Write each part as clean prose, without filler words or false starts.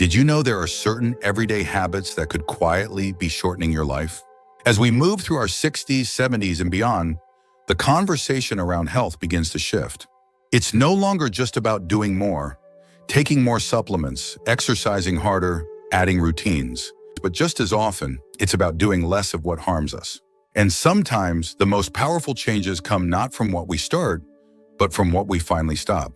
Did you know there are certain everyday habits that could quietly be shortening your life? As we move through our 60s, 70s, and beyond, the conversation around health begins to shift. It's no longer just about doing more, taking more supplements, exercising harder, adding routines. But just as often, it's about doing less of what harms us. And sometimes the most powerful changes come not from what we start, but from what we finally stop.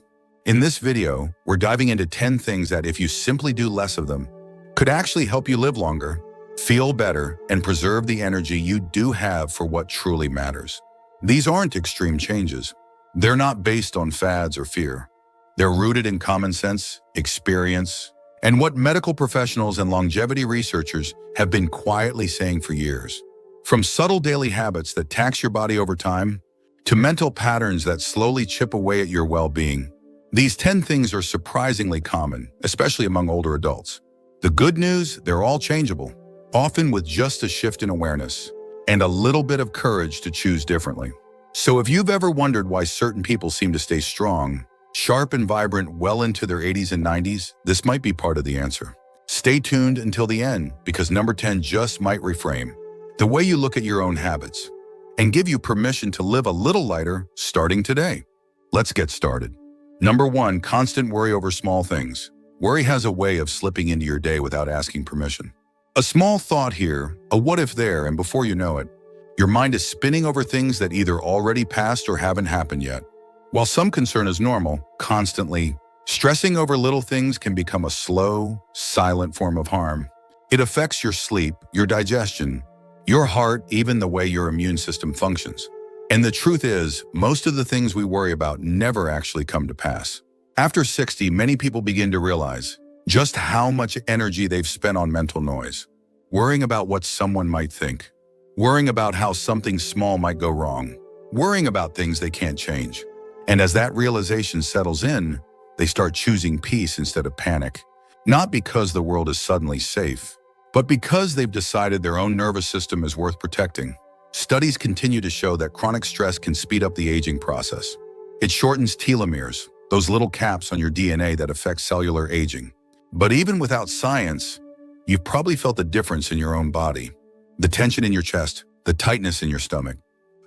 In this video, we're diving into 10 things that, if you simply do less of them, could actually help you live longer, feel better, and preserve the energy you do have for what truly matters. These aren't extreme changes. They're not based on fads or fear. They're rooted in common sense, experience, and what medical professionals and longevity researchers have been quietly saying for years. From subtle daily habits that tax your body over time, to mental patterns that slowly chip away at your well-being, these 10 things are surprisingly common, especially among older adults. The good news, they're all changeable, often with just a shift in awareness and a little bit of courage to choose differently. So if you've ever wondered why certain people seem to stay strong, sharp and vibrant well into their 80s and 90s, this might be part of the answer. Stay tuned until the end, because number 10 just might reframe the way you look at your own habits and give you permission to live a little lighter starting today. Let's get started. Number 1, constant worry over small things. Worry has a way of slipping into your day without asking permission. A small thought here, a what if there, and before you know it, your mind is spinning over things that either already passed or haven't happened yet. While some concern is normal, constantly stressing over little things can become a slow, silent form of harm. It affects your sleep, your digestion, your heart, even the way your immune system functions. And the truth is, most of the things we worry about never actually come to pass. After 60, many people begin to realize just how much energy they've spent on mental noise, worrying about what someone might think, worrying about how something small might go wrong, worrying about things they can't change. And as that realization settles in, they start choosing peace instead of panic, not because the world is suddenly safe, but because they've decided their own nervous system is worth protecting. Studies continue to show that chronic stress can speed up the aging process. It shortens telomeres, those little caps on your DNA that affect cellular aging. But even without science, you've probably felt the difference in your own body. The tension in your chest, the tightness in your stomach,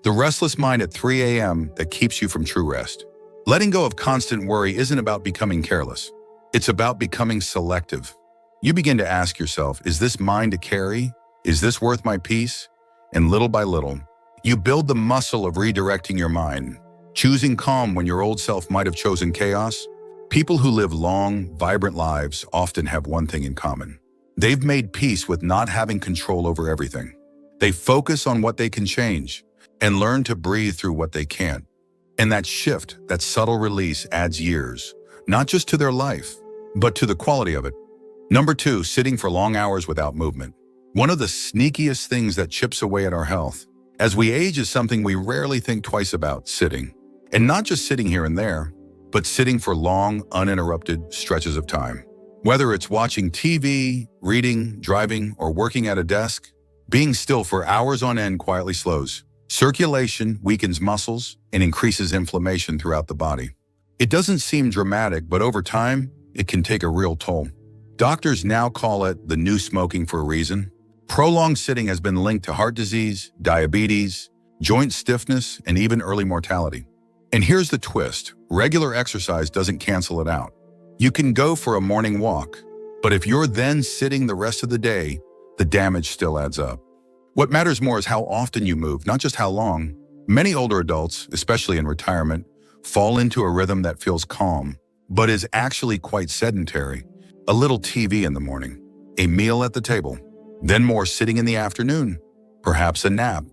the restless mind at 3 a.m. that keeps you from true rest. Letting go of constant worry isn't about becoming careless. It's about becoming selective. You begin to ask yourself, is this mine to carry? Is this worth my peace? And little by little, you build the muscle of redirecting your mind, choosing calm when your old self might have chosen chaos. People who live long, vibrant lives often have one thing in common. They've made peace with not having control over everything. They focus on what they can change and learn to breathe through what they can't. And that shift, that subtle release, adds years, not just to their life, but to the quality of it. Number 2, sitting for long hours without movement. One of the sneakiest things that chips away at our health as we age is something we rarely think twice about: sitting. And not just sitting here and there, but sitting for long, uninterrupted stretches of time. Whether it's watching TV, reading, driving, or working at a desk, being still for hours on end quietly slows circulation, weakens muscles, and increases inflammation throughout the body. It doesn't seem dramatic, but over time, it can take a real toll. Doctors now call it the new smoking for a reason. Prolonged sitting has been linked to heart disease, diabetes, joint stiffness, and even early mortality. And here's the twist: regular exercise doesn't cancel it out. You can go for a morning walk, but if you're then sitting the rest of the day, the damage still adds up. What matters more is how often you move, not just how long. Many older adults, especially in retirement, fall into a rhythm that feels calm, but is actually quite sedentary. A little TV in the morning, a meal at the table, then more sitting in the afternoon, perhaps a nap.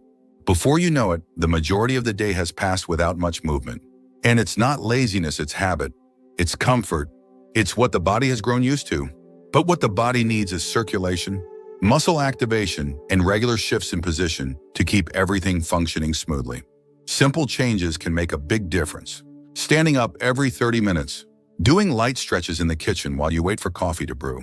Before you know it, the majority of the day has passed without much movement. And it's not laziness, it's habit. It's comfort. It's what the body has grown used to. But what the body needs is circulation, muscle activation, and regular shifts in position to keep everything functioning smoothly. Simple changes can make a big difference. Standing up every 30 minutes, doing light stretches in the kitchen while you wait for coffee to brew,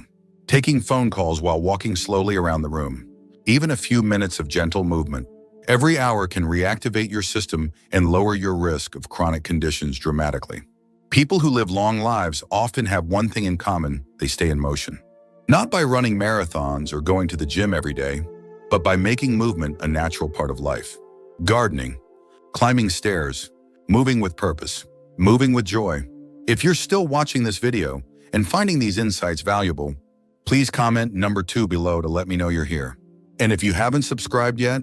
taking phone calls while walking slowly around the room. Even a few minutes of gentle movement every hour can reactivate your system and lower your risk of chronic conditions dramatically. People who live long lives often have one thing in common: they stay in motion. Not by running marathons or going to the gym every day, but by making movement a natural part of life. Gardening, climbing stairs, moving with purpose, moving with joy. If you're still watching this video and finding these insights valuable, please comment number 2 below to let me know you're here. And if you haven't subscribed yet,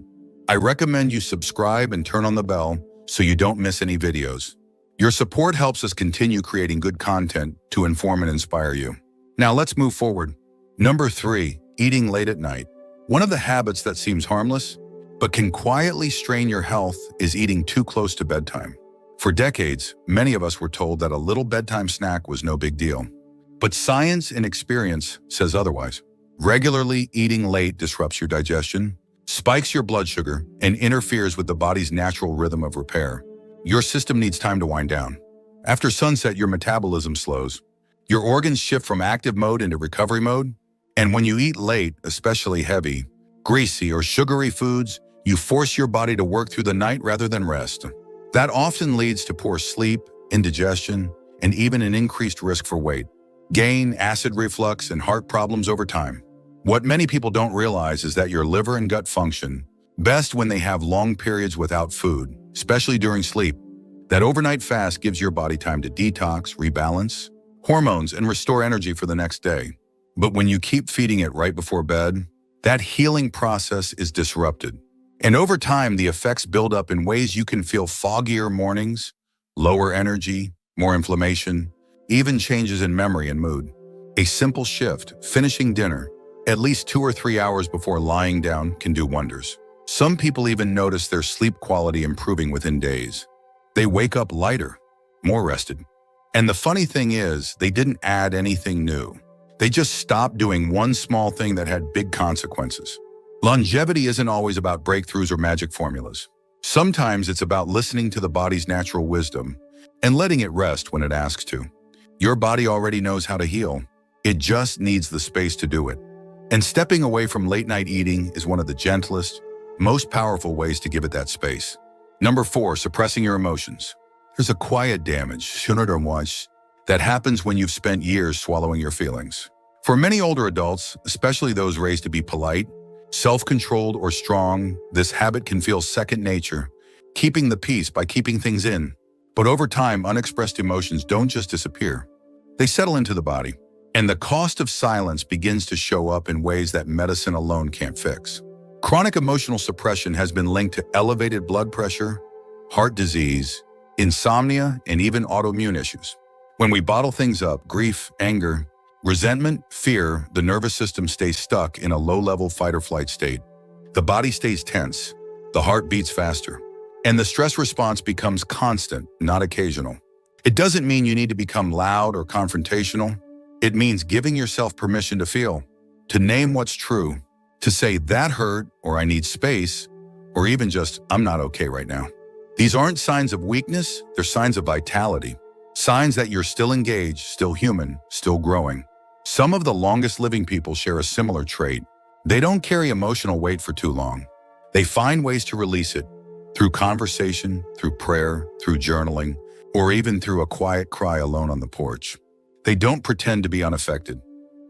I recommend you subscribe and turn on the bell so you don't miss any videos. Your support helps us continue creating good content to inform and inspire you. Now let's move forward. Number 3, eating late at night. One of the habits that seems harmless, but can quietly strain your health is eating too close to bedtime. For decades, many of us were told that a little bedtime snack was no big deal. But science and experience says otherwise. Regularly eating late disrupts your digestion, spikes your blood sugar, and interferes with the body's natural rhythm of repair. Your system needs time to wind down. After sunset, your metabolism slows. Your organs shift from active mode into recovery mode. And when you eat late, especially heavy, greasy, or sugary foods, you force your body to work through the night rather than rest. That often leads to poor sleep, indigestion, and even an increased risk for weight gain, acid reflux, and heart problems over time. What many people don't realize is that your liver and gut function best when they have long periods without food, especially during sleep. That overnight fast gives your body time to detox, rebalance hormones, and restore energy for the next day. But when you keep feeding it right before bed, that healing process is disrupted. And over time, the effects build up in ways you can feel foggier mornings, lower energy, more inflammation, even changes in memory and mood. A simple shift, finishing dinner, at least 2 or 3 hours before lying down, can do wonders. Some people even notice their sleep quality improving within days. They wake up lighter, more rested. And the funny thing is, they didn't add anything new. They just stopped doing one small thing that had big consequences. Longevity isn't always about breakthroughs or magic formulas. Sometimes it's about listening to the body's natural wisdom and letting it rest when it asks to. Your body already knows how to heal. It just needs the space to do it. And stepping away from late-night eating is one of the gentlest, most powerful ways to give it that space. Number 4, suppressing your emotions. There's a quiet damage, that happens when you've spent years swallowing your feelings. For many older adults, especially those raised to be polite, self-controlled, or strong, this habit can feel second nature, keeping the peace by keeping things in. But over time, unexpressed emotions don't just disappear. They settle into the body. And the cost of silence begins to show up in ways that medicine alone can't fix. Chronic emotional suppression has been linked to elevated blood pressure, heart disease, insomnia, and even autoimmune issues. When we bottle things up, grief, anger, resentment, fear, the nervous system stays stuck in a low-level fight-or-flight state. The body stays tense, the heart beats faster, and the stress response becomes constant, not occasional. It doesn't mean you need to become loud or confrontational. It means giving yourself permission to feel, to name what's true, to say that hurt, or I need space, or even just I'm not okay right now. These aren't signs of weakness, they're signs of vitality. Signs that you're still engaged, still human, still growing. Some of the longest living people share a similar trait. They don't carry emotional weight for too long. They find ways to release it, through conversation, through prayer, through journaling, or even through a quiet cry alone on the porch. They don't pretend to be unaffected.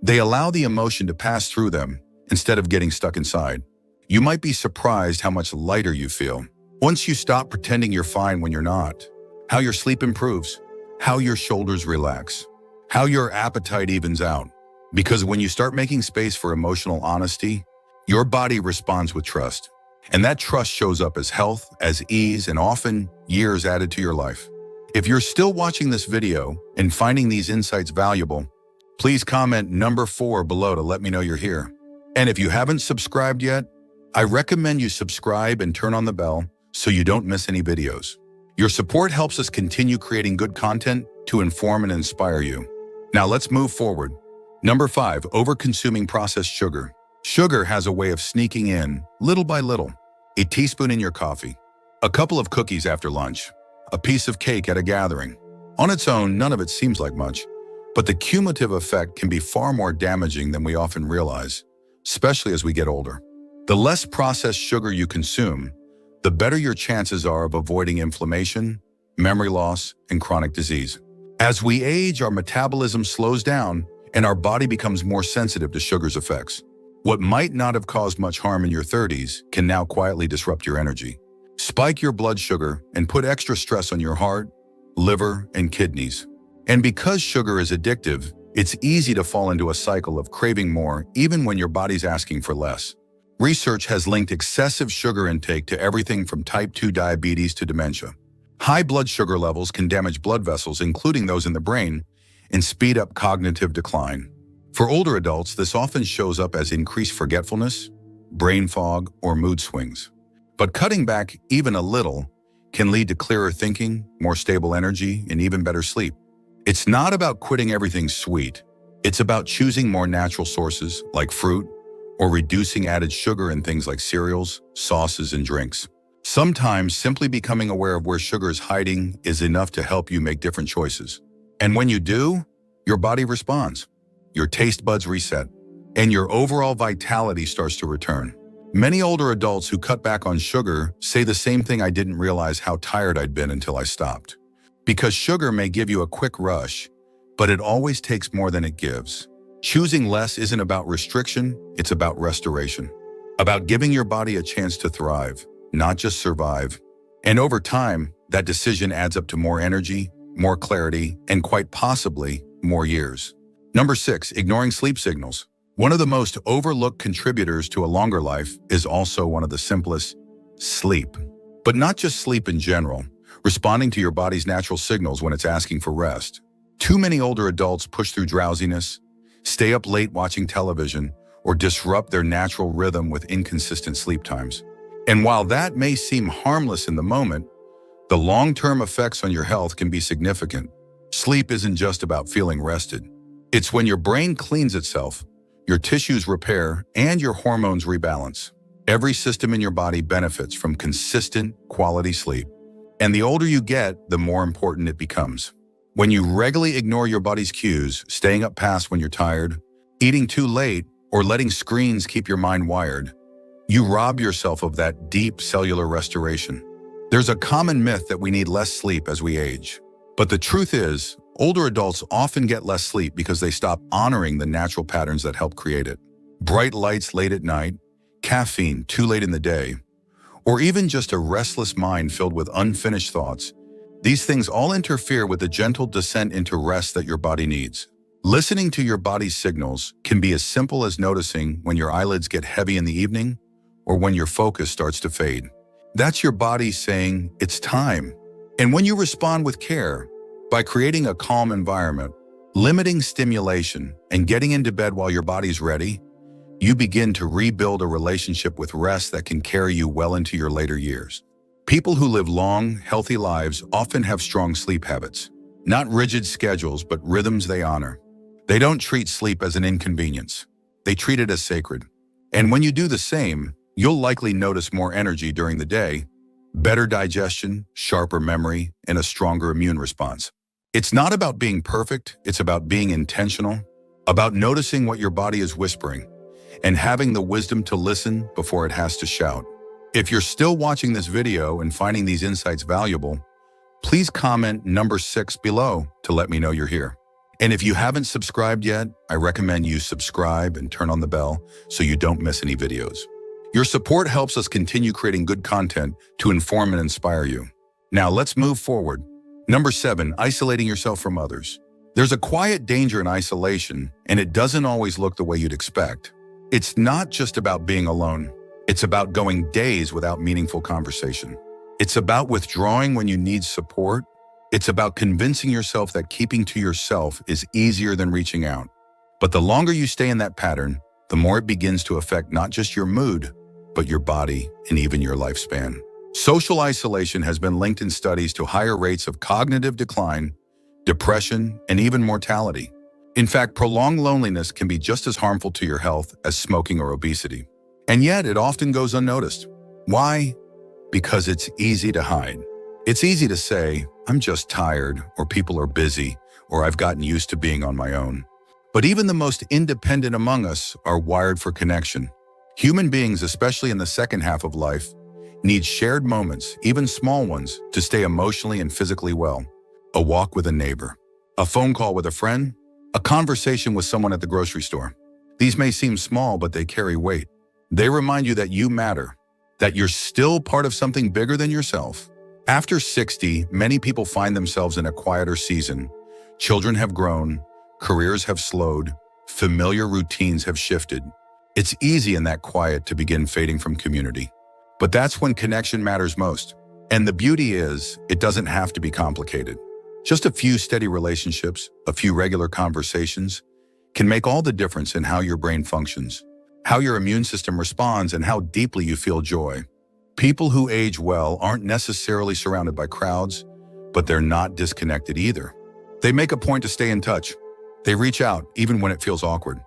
They allow the emotion to pass through them instead of getting stuck inside. You might be surprised how much lighter you feel once you stop pretending you're fine when you're not. How your sleep improves, how your shoulders relax, how your appetite evens out. Because when you start making space for emotional honesty, your body responds with trust. And that trust shows up as health, as ease, and often years added to your life. If you're still watching this video and finding these insights valuable, please comment number 4 below to let me know you're here. And if you haven't subscribed yet, I recommend you subscribe and turn on the bell so you don't miss any videos. Your support helps us continue creating good content to inform and inspire you. Now let's move forward. Number 5, over-consuming processed sugar. Sugar has a way of sneaking in, little by little. A teaspoon in your coffee, a couple of cookies after lunch, a piece of cake at a gathering. On its own, none of it seems like much, but the cumulative effect can be far more damaging than we often realize, especially as we get older. The less processed sugar you consume, the better your chances are of avoiding inflammation, memory loss, and chronic disease. As we age, our metabolism slows down, and our body becomes more sensitive to sugar's effects. What might not have caused much harm in your 30s can now quietly disrupt your energy, spike your blood sugar, and put extra stress on your heart, liver, and kidneys. And because sugar is addictive, it's easy to fall into a cycle of craving more even when your body's asking for less. Research has linked excessive sugar intake to everything from type 2 diabetes to dementia. High blood sugar levels can damage blood vessels, including those in the brain, and speed up cognitive decline. For older adults, this often shows up as increased forgetfulness, brain fog, or mood swings. But cutting back even a little can lead to clearer thinking, more stable energy, and even better sleep. It's not about quitting everything sweet. It's about choosing more natural sources like fruit, or reducing added sugar in things like cereals, sauces, and drinks. Sometimes simply becoming aware of where sugar is hiding is enough to help you make different choices. And when you do, your body responds. Your taste buds reset, and your overall vitality starts to return. Many older adults who cut back on sugar say the same thing: I didn't realize how tired I'd been until I stopped. Because sugar may give you a quick rush, but it always takes more than it gives. Choosing less isn't about restriction, it's about restoration. About giving your body a chance to thrive, not just survive. And over time, that decision adds up to more energy, more clarity, and quite possibly more years. Number 6, ignoring sleep signals. One of the most overlooked contributors to a longer life is also one of the simplest: sleep. But not just sleep in general, responding to your body's natural signals when it's asking for rest. Too many older adults push through drowsiness, stay up late watching television, or disrupt their natural rhythm with inconsistent sleep times. And while that may seem harmless in the moment, the long-term effects on your health can be significant. Sleep isn't just about feeling rested. It's when your brain cleans itself, your tissues repair, and your hormones rebalance. Every system in your body benefits from consistent, quality sleep. And the older you get, the more important it becomes. When you regularly ignore your body's cues, staying up past when you're tired, eating too late, or letting screens keep your mind wired, you rob yourself of that deep cellular restoration. There's a common myth that we need less sleep as we age. But the truth is, older adults often get less sleep because they stop honoring the natural patterns that help create it. Bright lights late at night, caffeine too late in the day, or even just a restless mind filled with unfinished thoughts. These things all interfere with the gentle descent into rest that your body needs. Listening to your body's signals can be as simple as noticing when your eyelids get heavy in the evening or when your focus starts to fade. That's your body saying, it's time. And when you respond with care, by creating a calm environment, limiting stimulation, and getting into bed while your body's ready, you begin to rebuild a relationship with rest that can carry you well into your later years. People who live long, healthy lives often have strong sleep habits. Not rigid schedules, but rhythms they honor. They don't treat sleep as an inconvenience. They treat it as sacred. And when you do the same, you'll likely notice more energy during the day, better digestion, sharper memory, and a stronger immune response. It's not about being perfect, it's about being intentional, about noticing what your body is whispering, and having the wisdom to listen before it has to shout. If you're still watching this video and finding these insights valuable, please comment number 6 below to let me know you're here. And if you haven't subscribed yet, I recommend you subscribe and turn on the bell so you don't miss any videos. Your support helps us continue creating good content to inform and inspire you. Now let's move forward. Number 7, isolating yourself from others. There's a quiet danger in isolation, and it doesn't always look the way you'd expect. It's not just about being alone. It's about going days without meaningful conversation. It's about withdrawing when you need support. It's about convincing yourself that keeping to yourself is easier than reaching out. But the longer you stay in that pattern, the more it begins to affect not just your mood, but your body and even your lifespan. Social isolation has been linked in studies to higher rates of cognitive decline, depression, and even mortality. In fact, prolonged loneliness can be just as harmful to your health as smoking or obesity. And yet it often goes unnoticed. Why? Because it's easy to hide. It's easy to say, I'm just tired, or people are busy, or I've gotten used to being on my own. But even the most independent among us are wired for connection. Human beings, especially in the second half of life, need shared moments, even small ones, to stay emotionally and physically well. A walk with a neighbor, a phone call with a friend, A conversation with someone at the grocery store. These may seem small, but they carry weight. They remind you that you matter, that you're still part of something bigger than yourself. After 60, many people find themselves in a quieter season. Children have grown, careers have slowed, familiar routines have shifted. It's easy in that quiet to begin fading from community. But that's when connection matters most. And the beauty is, it doesn't have to be complicated. Just a few steady relationships, a few regular conversations, can make all the difference in how your brain functions, how your immune system responds, and how deeply you feel joy. People who age well aren't necessarily surrounded by crowds, but they're not disconnected either. They make a point to stay in touch. They reach out even when it feels awkward.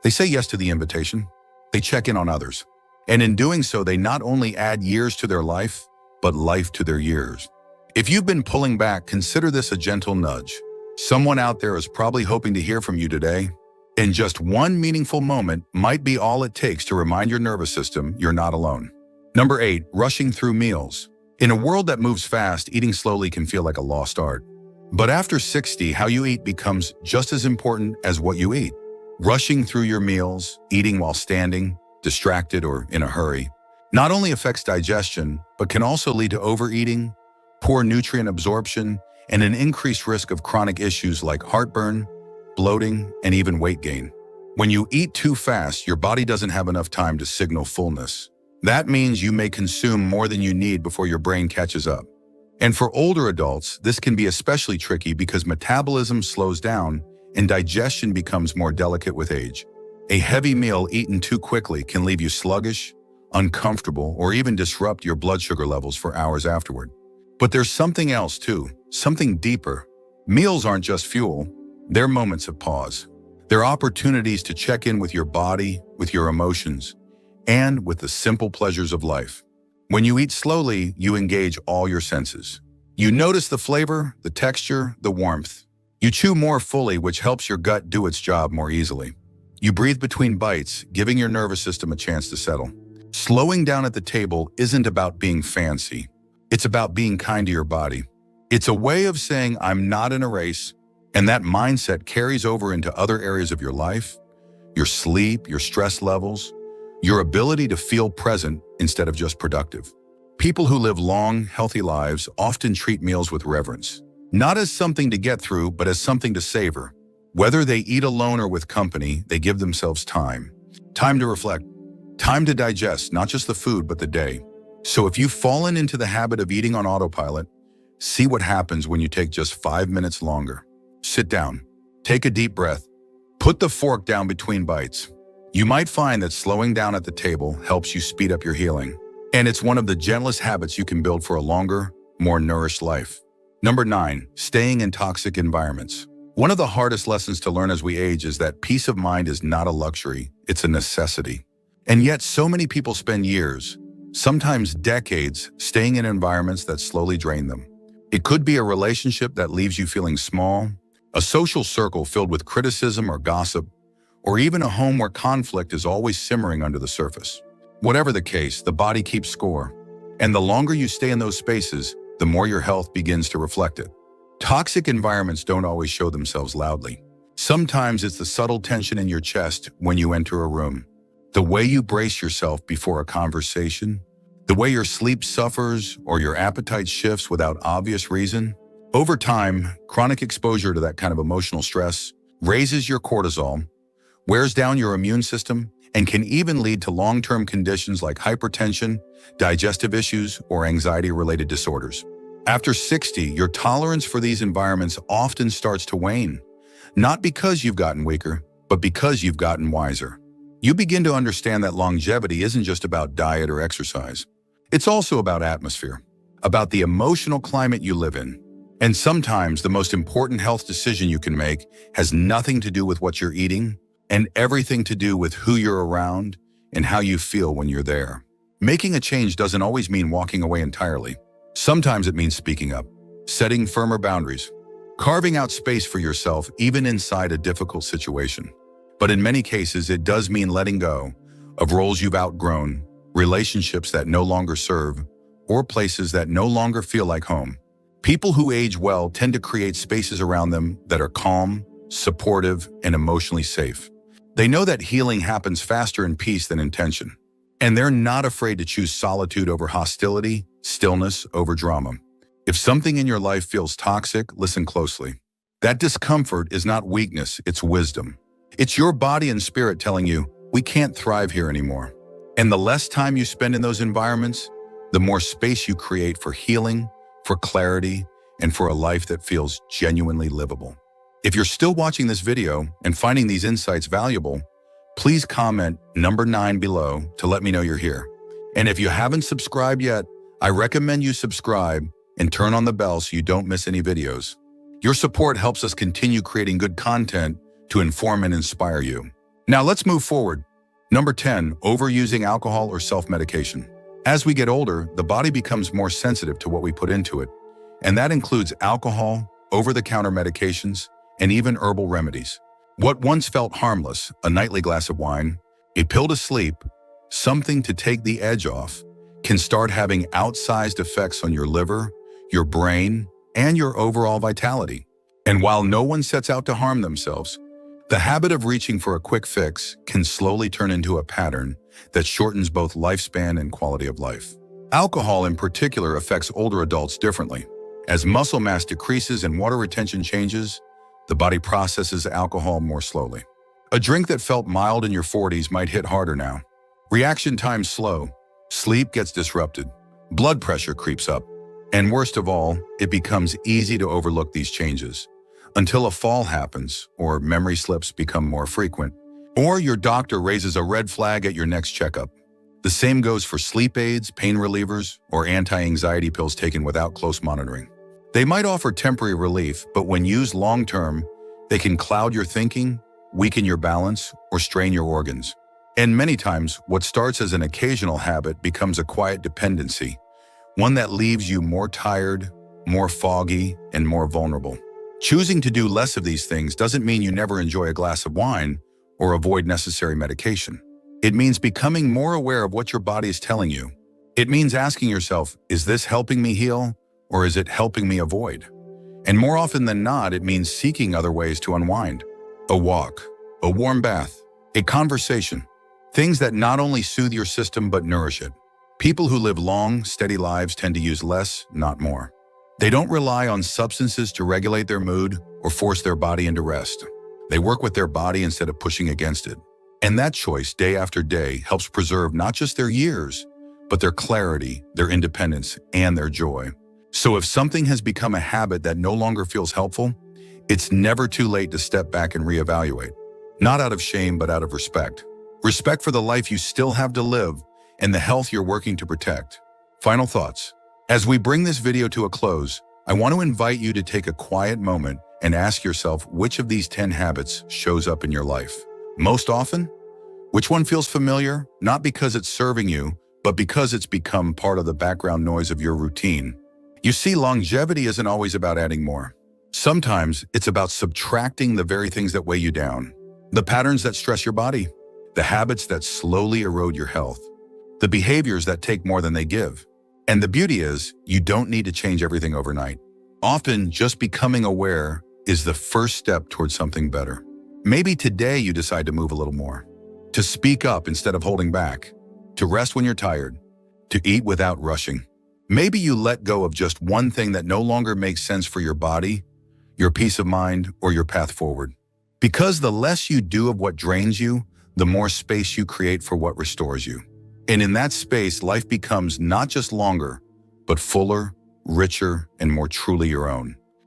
They say yes to the invitation. They check in on others. And in doing so, they not only add years to their life, but life to their years. If you've been pulling back, consider this a gentle nudge. Someone out there is probably hoping to hear from you today. And just one meaningful moment might be all it takes to remind your nervous system you're not alone. Number 8, rushing through meals. In a world that moves fast, eating slowly can feel like a lost art. But after 60, how you eat becomes just as important as what you eat. Rushing through your meals, eating while standing, distracted or in a hurry, not only affects digestion, but can also lead to overeating, poor nutrient absorption, and an increased risk of chronic issues like heartburn, bloating, and even weight gain. When you eat too fast, your body doesn't have enough time to signal fullness. That means you may consume more than you need before your brain catches up. And for older adults, this can be especially tricky because metabolism slows down and digestion becomes more delicate with age. A heavy meal eaten too quickly can leave you sluggish, uncomfortable, or even disrupt your blood sugar levels for hours afterward. But there's something else too, something deeper. Meals aren't just fuel, they're moments of pause. They're opportunities to check in with your body, with your emotions, and with the simple pleasures of life. When you eat slowly, you engage all your senses. You notice the flavor, the texture, the warmth. You chew more fully, which helps your gut do its job more easily. You breathe between bites, giving your nervous system a chance to settle. Slowing down at the table isn't about being fancy. It's about being kind to your body. It's a way of saying, I'm not in a race, and that mindset carries over into other areas of your life, your sleep, your stress levels, your ability to feel present instead of just productive. People who live long, healthy lives often treat meals with reverence, not as something to get through, but as something to savor. Whether they eat alone or with company, they give themselves time. Time to reflect, time to digest not just the food, but the day. So if you've fallen into the habit of eating on autopilot, see what happens when you take just 5 minutes longer. Sit down, take a deep breath, put the fork down between bites. You might find that slowing down at the table helps you speed up your healing. And it's one of the gentlest habits you can build for a longer, more nourished life. Number 9, staying in toxic environments. One of the hardest lessons to learn as we age is that peace of mind is not a luxury, it's a necessity. And yet so many people spend years, sometimes decades, staying in environments that slowly drain them. It could be a relationship that leaves you feeling small, a social circle filled with criticism or gossip, or even a home where conflict is always simmering under the surface. Whatever the case, the body keeps score. And the longer you stay in those spaces, the more your health begins to reflect it. Toxic environments don't always show themselves loudly. Sometimes it's the subtle tension in your chest when you enter a room, the way you brace yourself before a conversation, the way your sleep suffers or your appetite shifts without obvious reason. Over time, chronic exposure to that kind of emotional stress raises your cortisol, wears down your immune system, and can even lead to long-term conditions like hypertension, digestive issues, or anxiety-related disorders. After 60, your tolerance for these environments often starts to wane, not because you've gotten weaker, but because you've gotten wiser. You begin to understand that longevity isn't just about diet or exercise. It's also about atmosphere, about the emotional climate you live in. And sometimes the most important health decision you can make has nothing to do with what you're eating and everything to do with who you're around and how you feel when you're there. Making a change doesn't always mean walking away entirely. Sometimes it means speaking up, setting firmer boundaries, carving out space for yourself even inside a difficult situation. But in many cases, it does mean letting go of roles you've outgrown, relationships that no longer serve, or places that no longer feel like home. People who age well tend to create spaces around them that are calm, supportive, and emotionally safe. They know that healing happens faster in peace than in tension. And they're not afraid to choose solitude over hostility, stillness over drama. If something in your life feels toxic, listen closely. That discomfort is not weakness, it's wisdom. It's your body and spirit telling you, we can't thrive here anymore. And the less time you spend in those environments, the more space you create for healing, for clarity, and for a life that feels genuinely livable. If you're still watching this video and finding these insights valuable, please comment number 9 below to let me know you're here. And if you haven't subscribed yet, I recommend you subscribe and turn on the bell so you don't miss any videos. Your support helps us continue creating good content to inform and inspire you. Now let's move forward. Number 10, overusing alcohol or self-medication. As we get older, the body becomes more sensitive to what we put into it, and that includes alcohol, over-the-counter medications, and even herbal remedies. What once felt harmless, a nightly glass of wine, a pill to sleep, something to take the edge off, can start having outsized effects on your liver, your brain, and your overall vitality. And while no one sets out to harm themselves, the habit of reaching for a quick fix can slowly turn into a pattern that shortens both lifespan and quality of life. Alcohol in particular affects older adults differently. As muscle mass decreases and water retention changes, the body processes alcohol more slowly. A drink that felt mild in your 40s might hit harder now. Reaction times slow, sleep gets disrupted, blood pressure creeps up, and worst of all, it becomes easy to overlook these changes until a fall happens or memory slips become more frequent, or your doctor raises a red flag at your next checkup. The same goes for sleep aids, pain relievers, or anti-anxiety pills taken without close monitoring. They might offer temporary relief, but when used long-term, they can cloud your thinking, weaken your balance, or strain your organs. And many times, what starts as an occasional habit becomes a quiet dependency, one that leaves you more tired, more foggy, and more vulnerable. Choosing to do less of these things doesn't mean you never enjoy a glass of wine or avoid necessary medication. It means becoming more aware of what your body is telling you. It means asking yourself, is this helping me heal, or is it helping me avoid? And more often than not, it means seeking other ways to unwind. A walk, a warm bath, a conversation. Things that not only soothe your system but nourish it. People who live long, steady lives tend to use less, not more. They don't rely on substances to regulate their mood or force their body into rest. They work with their body instead of pushing against it. And that choice, day after day, helps preserve not just their years, but their clarity, their independence, and their joy. So if something has become a habit that no longer feels helpful, it's never too late to step back and reevaluate. Not out of shame, but out of respect. Respect for the life you still have to live and the health you're working to protect. Final thoughts. As we bring this video to a close, I want to invite you to take a quiet moment and ask yourself which of these 10 habits shows up in your life. Most often, which one feels familiar, not because it's serving you, but because it's become part of the background noise of your routine. You see, longevity isn't always about adding more. Sometimes it's about subtracting the very things that weigh you down, the patterns that stress your body, the habits that slowly erode your health, the behaviors that take more than they give. And the beauty is, you don't need to change everything overnight. Often, just becoming aware is the first step towards something better. Maybe today you decide to move a little more, to speak up instead of holding back, to rest when you're tired, to eat without rushing. Maybe you let go of just one thing that no longer makes sense for your body, your peace of mind, or your path forward. Because the less you do of what drains you, the more space you create for what restores you. And in that space, life becomes not just longer, but fuller, richer, and more truly your own.